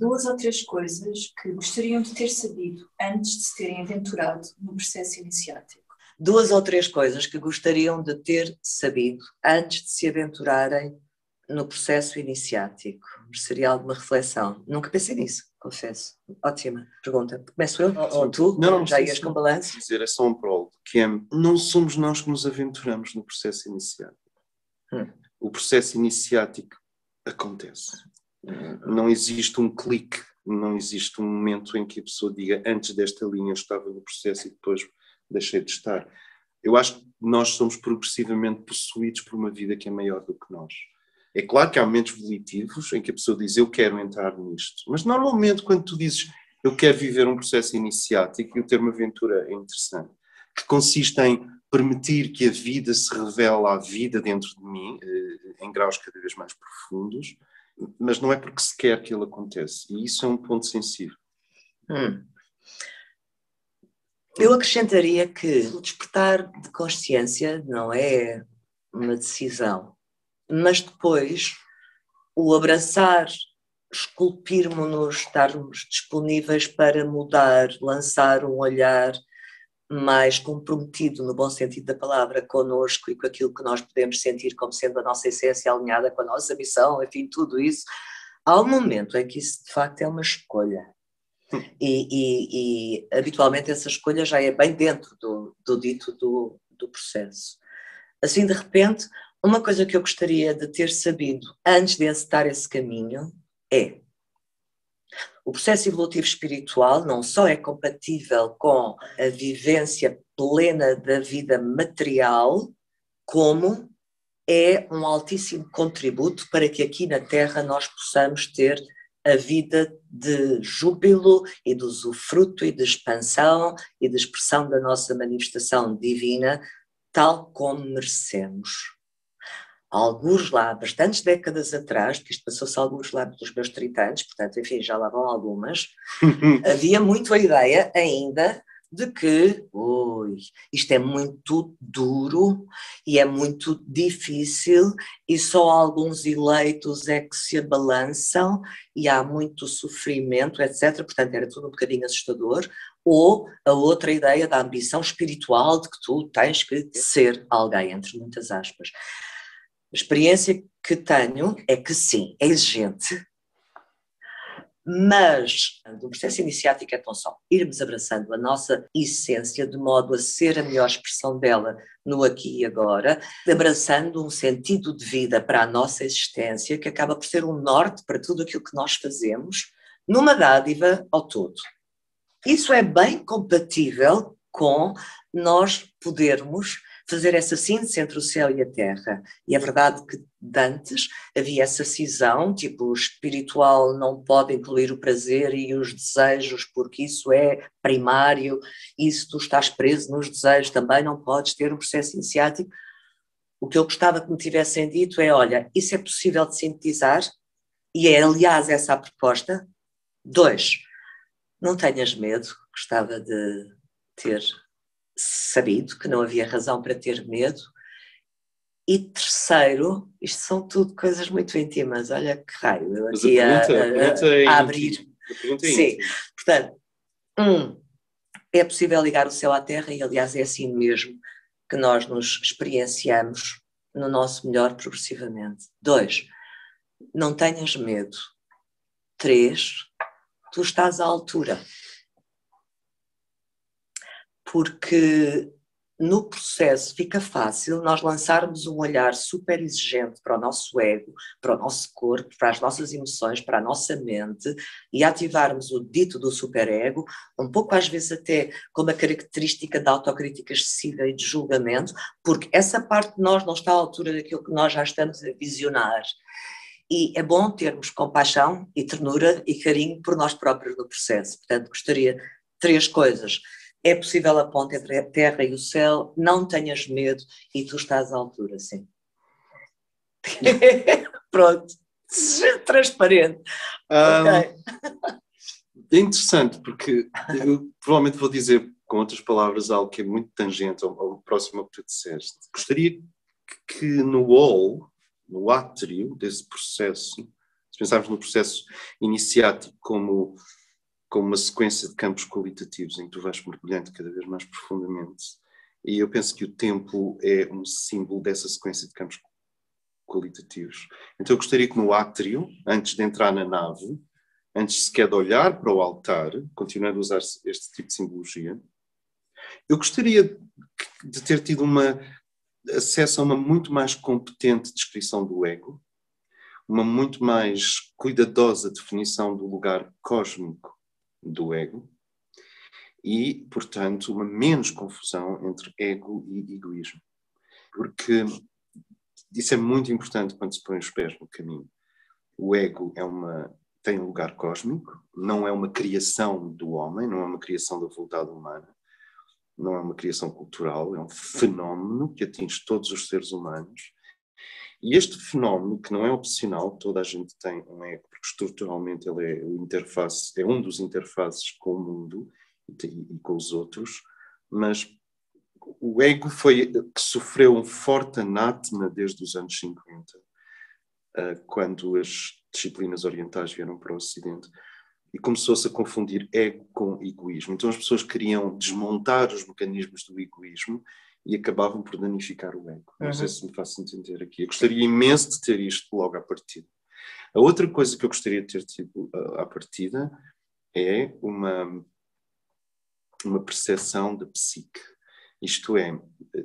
Duas ou três coisas que gostariam de ter sabido antes de se terem aventurado no processo iniciático. Duas ou três coisas que gostariam de ter sabido antes de se aventurarem no processo iniciático. Seria alguma reflexão? Nunca pensei nisso, confesso. Ótima pergunta. Começo eu? Ou tu? Não, já ias com balanço? Dizer, é só um prólogo, que é, não somos nós que nos aventuramos no processo iniciático. O processo iniciático acontece. Não existe um clique, não existe um momento em que a pessoa diga, antes desta linha eu estava no processo e depois deixei de estar. Eu acho que nós somos progressivamente possuídos por uma vida que é maior do que nós. É claro que há momentos volitivos em que a pessoa diz, eu quero entrar nisto. Mas normalmente quando tu dizes, eu quero viver um processo iniciático, e o termo aventura é interessante, que consiste em permitir que a vida se revele à vida dentro de mim, em graus cada vez mais profundos, mas não é porque se quer que ele aconteça. E isso é um ponto sensível. Eu acrescentaria que o despertar de consciência não é uma decisão, mas depois o abraçar, esculpirmos-nos, estarmos disponíveis para mudar, lançar um olhar mais comprometido, no bom sentido da palavra, connosco e com aquilo que nós podemos sentir como sendo a nossa essência alinhada com a nossa missão, enfim, tudo isso. Há um momento em que isso de facto é uma escolha. E habitualmente essa escolha já é bem dentro do dito do processo. Assim, de repente, uma coisa que eu gostaria de ter sabido antes de encetar esse caminho é: o processo evolutivo espiritual não só é compatível com a vivência plena da vida material, como é um altíssimo contributo para que aqui na Terra nós possamos ter a vida de júbilo e de usufruto e de expansão e de expressão da nossa manifestação divina, tal como merecemos. Alguns lá, bastantes décadas atrás, porque isto passou-se alguns lá pelos meus 30 anos, portanto, enfim, já lá vão algumas, havia muito a ideia ainda de que isto é muito duro e é muito difícil e só alguns eleitos é que se abalançam e há muito sofrimento, etc. Portanto, era tudo um bocadinho assustador. Ou a outra ideia da ambição espiritual de que tu tens que ser alguém, entre muitas aspas. A experiência que tenho é que sim, é exigente, mas o processo iniciático é tão só irmos abraçando a nossa essência de modo a ser a melhor expressão dela no aqui e agora, abraçando um sentido de vida para a nossa existência que acaba por ser um norte para tudo aquilo que nós fazemos, numa dádiva ao todo. Isso é bem compatível com nós podermos fazer essa síntese entre o céu e a terra. E é verdade que de antes havia essa cisão, tipo, o espiritual não pode incluir o prazer e os desejos, porque isso é primário, e se tu estás preso nos desejos também não podes ter um processo iniciático. O que eu gostava que me tivessem dito é, olha, isso é possível de sintetizar, e é aliás essa a proposta. 2, não tenhas medo, gostava de ter sabido que não havia razão para ter medo. E 3, isto são tudo coisas muito íntimas, olha que raio, eu aqui a abrir. Sim, portanto, é possível ligar o céu à terra e aliás é assim mesmo que nós nos experienciamos no nosso melhor progressivamente. 2, não tenhas medo. 3, tu estás à altura. Porque no processo fica fácil nós lançarmos um olhar super exigente para o nosso ego, para o nosso corpo, para as nossas emoções, para a nossa mente e ativarmos o dito do superego, um pouco às vezes até com uma característica de autocrítica excessiva e de julgamento, porque essa parte de nós não está à altura daquilo que nós já estamos a visionar. E é bom termos compaixão e ternura e carinho por nós próprios no processo. Portanto, gostaria de 3 coisas. É possível a ponte entre a terra e o céu, não tenhas medo e tu estás à altura, sim. Pronto, transparente. Ok. É interessante porque eu provavelmente vou dizer com outras palavras algo que é muito tangente ao próximo ao que tu disseste. Gostaria que no hall, no átrio desse processo, pensarmos no processo iniciático como uma sequência de campos qualitativos em que tu vais mergulhando cada vez mais profundamente. E eu penso que o tempo é um símbolo dessa sequência de campos qualitativos. Então eu gostaria que no átrio, antes de entrar na nave, antes sequer de olhar para o altar, continuando a usar este tipo de simbologia, eu gostaria de ter tido acesso a uma muito mais competente descrição do ego, uma muito mais cuidadosa definição do lugar cósmico do ego e, portanto, uma menos confusão entre ego e egoísmo. Porque isso é muito importante quando se põe os pés no caminho. O ego tem um lugar cósmico, não é uma criação do homem, não é uma criação da vontade humana, não é uma criação cultural, é um fenómeno que atinge todos os seres humanos. E este fenómeno, que não é opcional, toda a gente tem um ego, porque estruturalmente ele é um dos interfaces com o mundo e com os outros, mas o ego que sofreu um forte anátema desde os anos 50, quando as disciplinas orientais vieram para o Ocidente, e começou-se a confundir ego com egoísmo. Então as pessoas queriam desmontar os mecanismos do egoísmo e acabavam por danificar o ego. Não sei se me faço entender aqui. Eu gostaria imenso de ter isto logo à partida. A outra coisa que eu gostaria de ter tido à partida é uma percepção da psique. Isto é,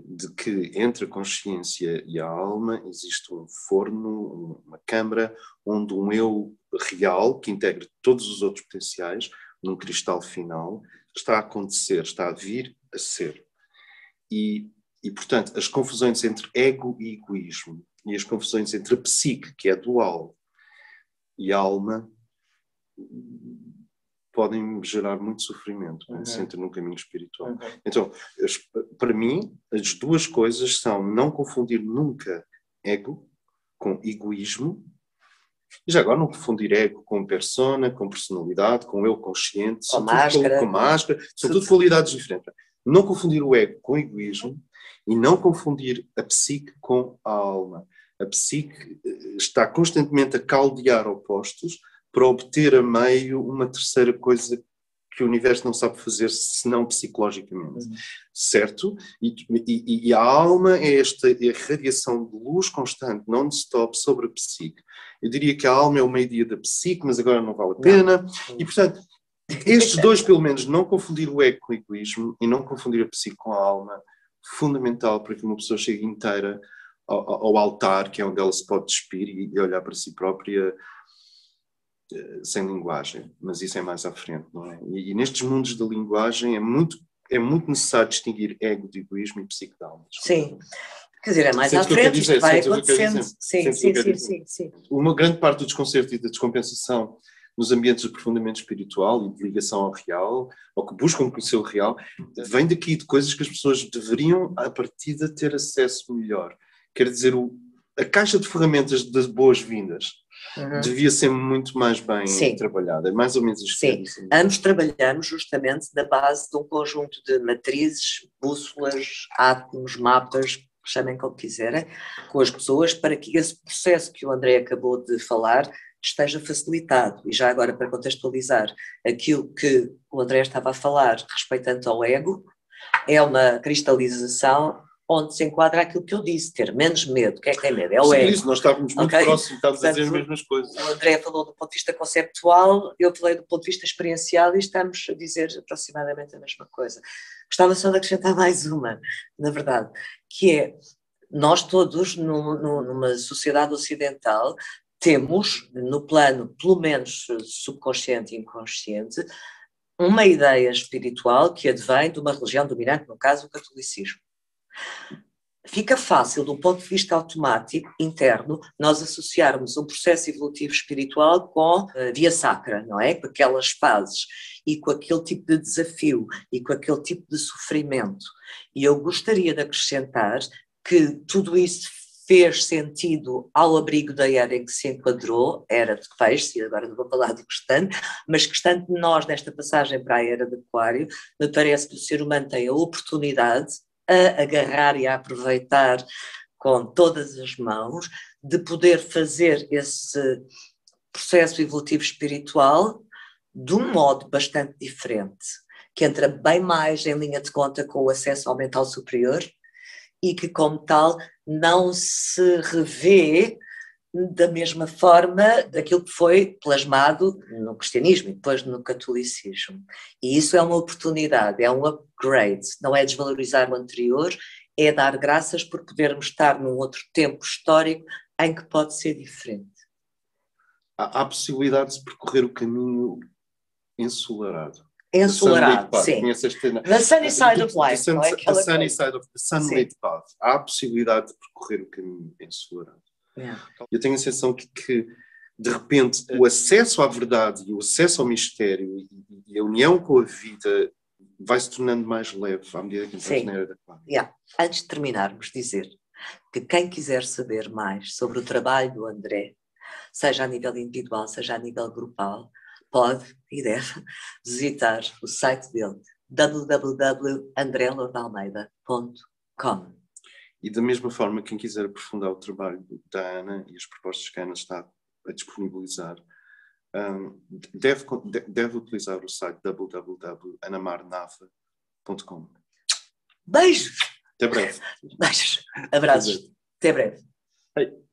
de que entre a consciência e a alma existe um forno, uma câmara, onde um eu real, que integra todos os outros potenciais, num cristal final, está a acontecer, está a vir a ser. E, portanto, as confusões entre ego e egoísmo, e as confusões entre a psique, que é dual, e a alma, podem gerar muito sofrimento quando se entra num caminho espiritual. Então, para mim, as duas coisas são não confundir nunca ego com egoísmo, e já agora não confundir ego com persona, com personalidade, com eu consciente, com máscara. Com máscara, são tudo qualidades diferentes. Não confundir o ego com egoísmo e não confundir a psique com a alma. A psique está constantemente a caldear opostos para obter a meio uma terceira coisa que o universo não sabe fazer senão psicologicamente, certo? E a alma é esta irradiação de luz constante, non-stop, sobre a psique. Eu diria que a alma é o meio-dia da psique, mas agora não vale a pena. E, portanto, estes dois, pelo menos, não confundir o ego com o egoísmo e não confundir a psique com a alma, fundamental para que uma pessoa chegue inteira ao altar, que é onde ela se pode despir e olhar para si própria sem linguagem, mas isso é mais à frente, não é? E nestes mundos da linguagem é muito necessário distinguir ego de egoísmo e psique de alma. Sim, quer dizer, é mais à frente, isto vai acontecendo. Sim. Uma grande parte do desconcerto e da descompensação nos ambientes de aprofundamento espiritual e de ligação ao real, ou que buscam conhecer o real, vem daqui de coisas que as pessoas deveriam, à partida, ter acesso melhor. Quer dizer, a caixa de ferramentas das boas-vindas devia ser muito mais bem trabalhada. É mais ou menos isto. Sim, ambos trabalhamos justamente na base de um conjunto de matrizes, bússolas, átomos, mapas, chamem como quiserem, com as pessoas, para que esse processo que o André acabou de falar esteja facilitado. E já agora, para contextualizar, aquilo que o André estava a falar respeitando ao ego, é uma cristalização onde se enquadra aquilo que eu disse, ter menos medo. O que é que tem medo? É o ego. Isso, nós estávamos muito próximos, estávamos a dizer as mesmas coisas. O André falou do ponto de vista conceptual, eu falei do ponto de vista experiencial e estamos a dizer aproximadamente a mesma coisa. Gostava só de acrescentar mais uma, na verdade, que é, nós todos, numa sociedade ocidental, temos, no plano, pelo menos subconsciente e inconsciente, uma ideia espiritual que advém de uma religião dominante, no caso o catolicismo. Fica fácil, do ponto de vista automático, interno, nós associarmos um processo evolutivo espiritual com a via sacra, não é? Com aquelas fases e com aquele tipo de desafio e com aquele tipo de sofrimento. E eu gostaria de acrescentar que tudo isso fez sentido ao abrigo da era em que se enquadrou, era de peixe, e agora não vou falar do restante, mas que estando nós nesta passagem para a era de Aquário, me parece que o ser humano tem a oportunidade a agarrar e a aproveitar com todas as mãos, de poder fazer esse processo evolutivo espiritual de um modo bastante diferente, que entra bem mais em linha de conta com o acesso ao mental superior e que, como tal, não se revê da mesma forma daquilo que foi plasmado no cristianismo e depois no catolicismo. E isso é uma oportunidade, é um upgrade, não é desvalorizar o anterior, é dar graças por podermos estar num outro tempo histórico em que pode ser diferente. Há possibilidade de percorrer o caminho ensolarado. Ensolarado, sim. The sunny side of life, não é? The sunny side of the sunlit path. Há a possibilidade de percorrer o caminho ensolarado. Yeah. Eu tenho a sensação que, de repente, o acesso à verdade e o acesso ao mistério e a união com a vida vai se tornando mais leve à medida que entramos na era da Clara. Yeah. Antes de terminarmos, dizer que quem quiser saber mais sobre o trabalho do André, seja a nível individual, seja a nível grupal, pode e deve visitar o site dele, www.andrelordalmeida.com. E da mesma forma, quem quiser aprofundar o trabalho da Ana e as propostas que a Ana está a disponibilizar, deve utilizar o site www.anamarnava.com. Beijos! Até breve. Beijos, abraços, até breve. Hey.